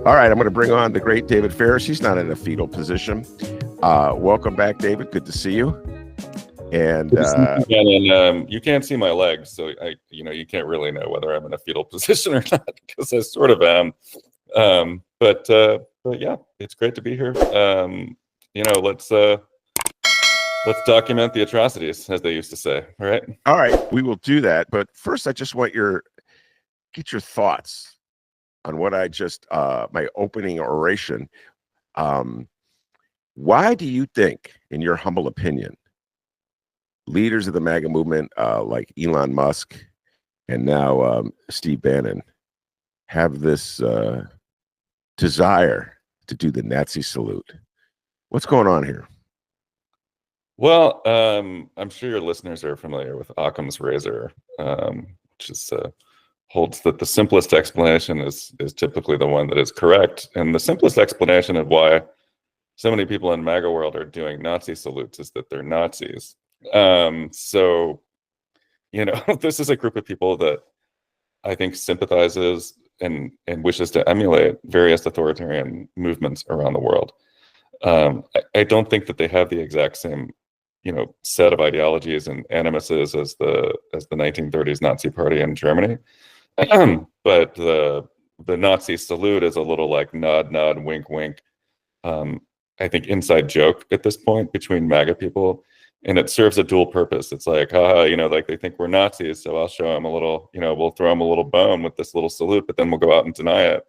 All right, I'm going to bring on the great David Faris. He's not in a fetal position. Welcome back, David. Good to see you. And you can't see my legs, so you can't really know whether I'm in a fetal position or not, because I sort of am. But yeah, it's great to be here. Let's document the atrocities, as they used to say. Right? All right, we will do that. But first, I just want get your thoughts on what I just my opening oration. Why do you think, in your humble opinion, leaders of the MAGA movement like Elon Musk and now Steve Bannon have this desire to do the Nazi salute? What's going on here? Well, I'm sure your listeners are familiar with Occam's razor, which is holds that the simplest explanation is typically the one that is correct. And the simplest explanation of why so many people in MAGA world are doing Nazi salutes is that they're Nazis. So, this is a group of people that I think sympathizes and wishes to emulate various authoritarian movements around the world. I don't think that they have the exact same, set of ideologies and animuses as the 1930s Nazi Party in Germany. But the Nazi salute is a little like nod, nod, wink, wink. I think inside joke at this point between MAGA people, and it serves a dual purpose. It's like, like they think we're Nazis, so I'll show them a little, we'll throw them a little bone with this little salute, but then we'll go out and deny it.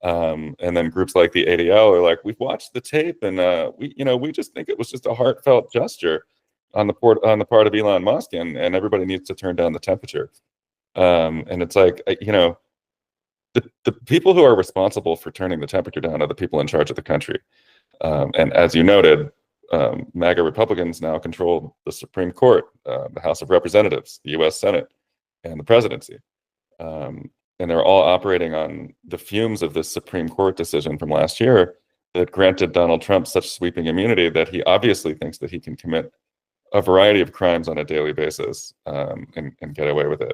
And then groups like the ADL are like, we've watched the tape, and we just think it was just a heartfelt gesture on the part of Elon Musk, and everybody needs to turn down the temperature. And it's like, the people who are responsible for turning the temperature down are the people in charge of the country. And as you noted, MAGA Republicans now control the Supreme Court, the House of Representatives, the U.S. Senate, and the presidency. And they're all operating on the fumes of this Supreme Court decision from last year that granted Donald Trump such sweeping immunity that he obviously thinks that he can commit a variety of crimes on a daily basis and get away with it.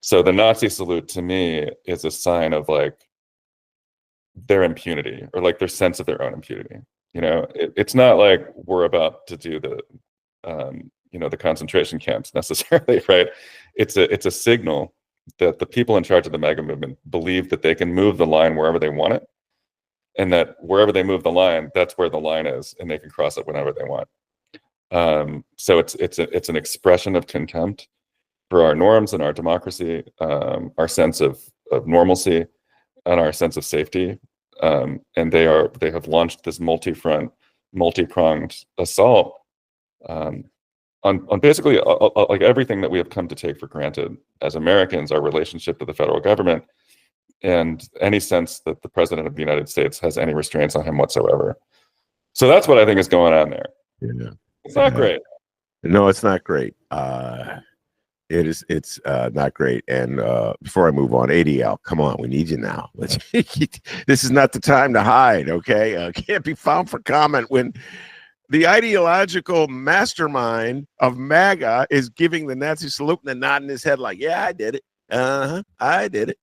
So the Nazi salute, to me, is a sign of like their impunity, or like their sense of their own impunity. It's not like we're about to do the concentration camps necessarily, right? It's a signal that the people in charge of the MAGA movement believe that they can move the line wherever they want it, and that wherever they move the line, that's where the line is, and they can cross it whenever they want. So it's an expression of contempt for our norms and our democracy, our sense of normalcy, and our sense of safety. And they have launched this multi-pronged assault on basically like everything that we have come to take for granted as Americans, our relationship to the federal government, and any sense that the president of the United States has any restraints on him whatsoever. So that's what I think is going on there. Yeah. It's not great. No, it's not great. It's not great. And before I move on, ADL, come on, we need you now. This is not the time to hide, okay? Can't be found for comment when the ideological mastermind of MAGA is giving the Nazi salute and then nodding his head like, yeah, I did it. I did it.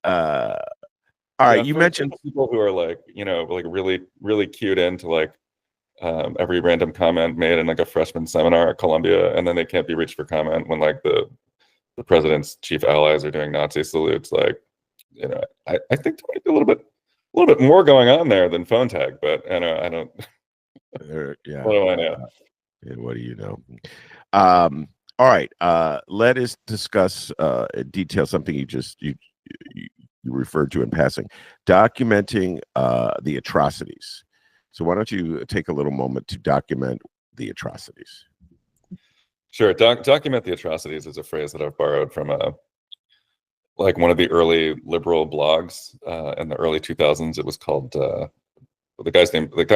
All right, you mentioned people who are like, like really, really cued into like every random comment made in like a freshman seminar at Columbia, and then they can't be reached for comment when like the president's chief allies are doing Nazi salutes. Like, I think there might be a little bit more going on there than phone tag, but I don't. Yeah. What do I know? And what do you know? All right. Let us discuss in detail something you referred to in passing, documenting the atrocities. So why don't you take a little moment to document the atrocities? Sure. Document the atrocities is a phrase that I've borrowed from like one of the early liberal blogs in the early 2000s. It was called the guy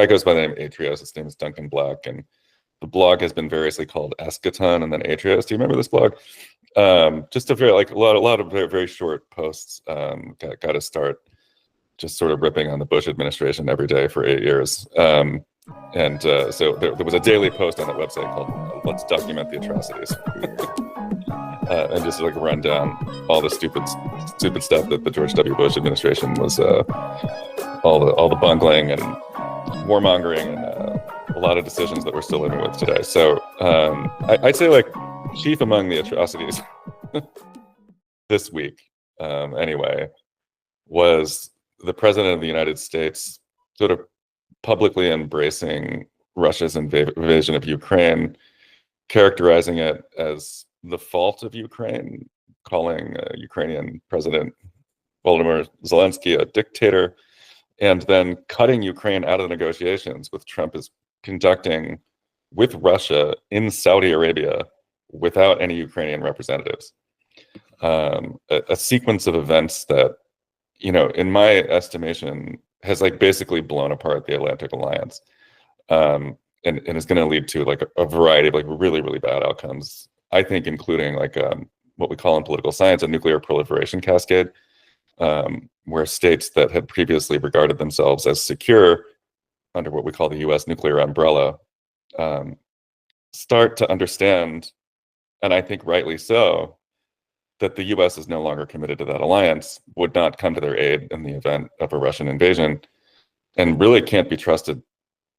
goes by the name Atrios. His name is Duncan Black, and the blog has been variously called Eschaton and then Atrios. Do you remember this blog? Just a very a lot of very, very short posts. Got to start just sort of ripping on the Bush administration every day for 8 years. So there was a daily post on that website called "Let's Document the Atrocities." and just like run down all the stupid stuff that the George W. Bush administration was, all the bungling and warmongering and a lot of decisions that we're still living with today. So I'd say like chief among the atrocities this week, anyway, was the president of the United States sort of publicly embracing Russia's invasion of Ukraine, characterizing it as the fault of Ukraine, calling Ukrainian President Volodymyr Zelensky a dictator, and then cutting Ukraine out of the negotiations, which Trump is conducting with Russia in Saudi Arabia without any Ukrainian representatives. A sequence of events that, you know, in my estimation, has like basically blown apart the Atlantic Alliance, and is going to lead to like a variety of like really, really bad outcomes. I think including like what we call in political science a nuclear proliferation cascade, where states that had previously regarded themselves as secure under what we call the U.S. nuclear umbrella start to understand, and I think rightly so, that the U.S. is no longer committed to that alliance, would not come to their aid in the event of a Russian invasion, and really can't be trusted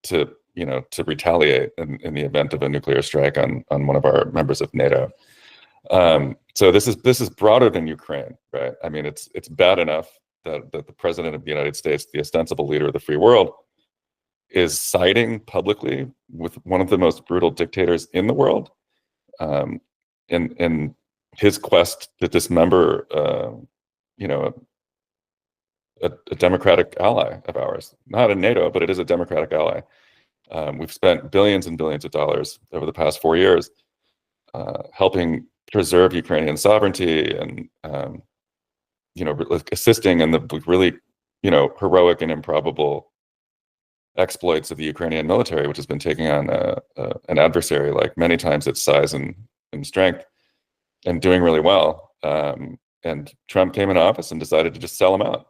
to, you know, to retaliate in the event of a nuclear strike on one of our members of NATO. So this is broader than Ukraine, right? I mean, it's bad enough that the president of the United States, the ostensible leader of the free world, is siding publicly with one of the most brutal dictators in the world, in his quest to dismember, you know, a democratic ally of ours. Not in NATO, but it is a democratic ally. We've spent billions and billions of dollars over the past 4 years helping preserve Ukrainian sovereignty and, you know, assisting in the really, you know, heroic and improbable exploits of the Ukrainian military, which has been taking on an adversary like many times its size and strength, and doing really well. And Trump came into office and decided to just sell them out.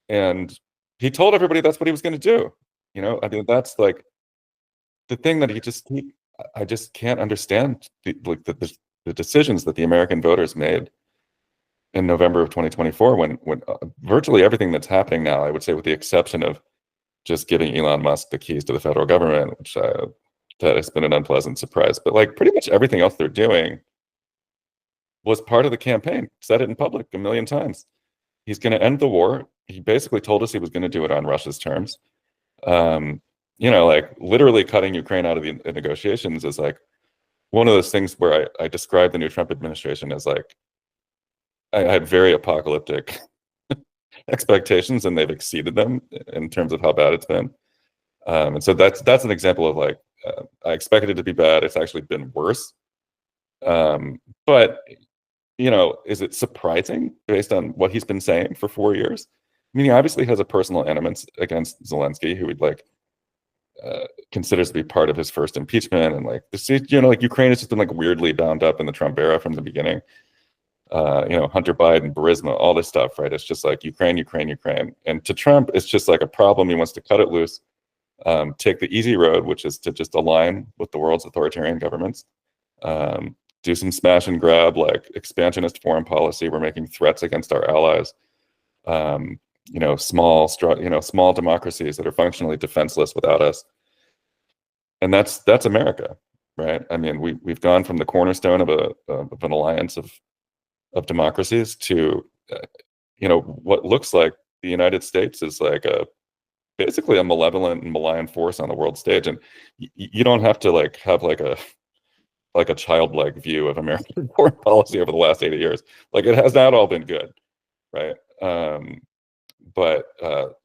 And he told everybody that's what he was going to do. You know, I mean, that's like the thing that I just can't understand the decisions that the American voters made in November of 2024, when virtually everything that's happening now, I would say with the exception of just giving Elon Musk the keys to the federal government, which that has been an unpleasant surprise, but like pretty much everything else they're doing was part of the campaign. Said it in public a million times. He's going to end the war. He basically told us he was going to do it on Russia's terms. You know, like literally cutting Ukraine out of the negotiations is like one of those things where I describe the new Trump administration as like, I had very apocalyptic expectations and they've exceeded them in terms of how bad it's been. And so that's an example of like, I expected it to be bad. It's actually been worse. But, you know, is it surprising based on what he's been saying for 4 years? I mean, he obviously has a personal animus against Zelensky, who would like, considers to be part of his first impeachment, and like this, you know, like Ukraine has just been like weirdly bound up in the Trump era from the beginning. You know, Hunter Biden, Burisma, all this stuff, right? It's just like Ukraine, and to Trump, it's just like a problem. He wants to cut it loose, take the easy road, which is to just align with the world's authoritarian governments, do some smash and grab, like expansionist foreign policy. We're making threats against our allies. You know, small democracies that are functionally defenseless without us. And that's America, right? I mean, we've gone from the cornerstone of an alliance of democracies to, you know, what looks like the United States is like basically a malevolent and malign force on the world stage. And you don't have to like have like a childlike view of American foreign policy over the last 80 years. Like it has not all been good, right? But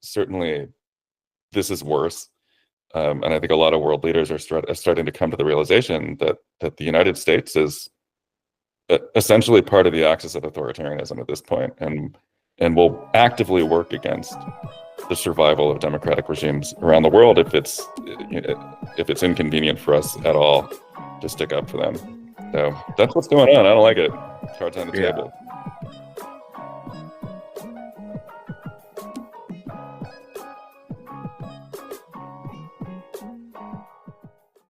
certainly this is worse. And I think a lot of world leaders are starting to come to the realization that the United States is essentially part of the axis of authoritarianism at this point, and will actively work against the survival of democratic regimes around the world if it's inconvenient for us at all to stick up for them. So that's what's going on. I don't like it. Cards on the table.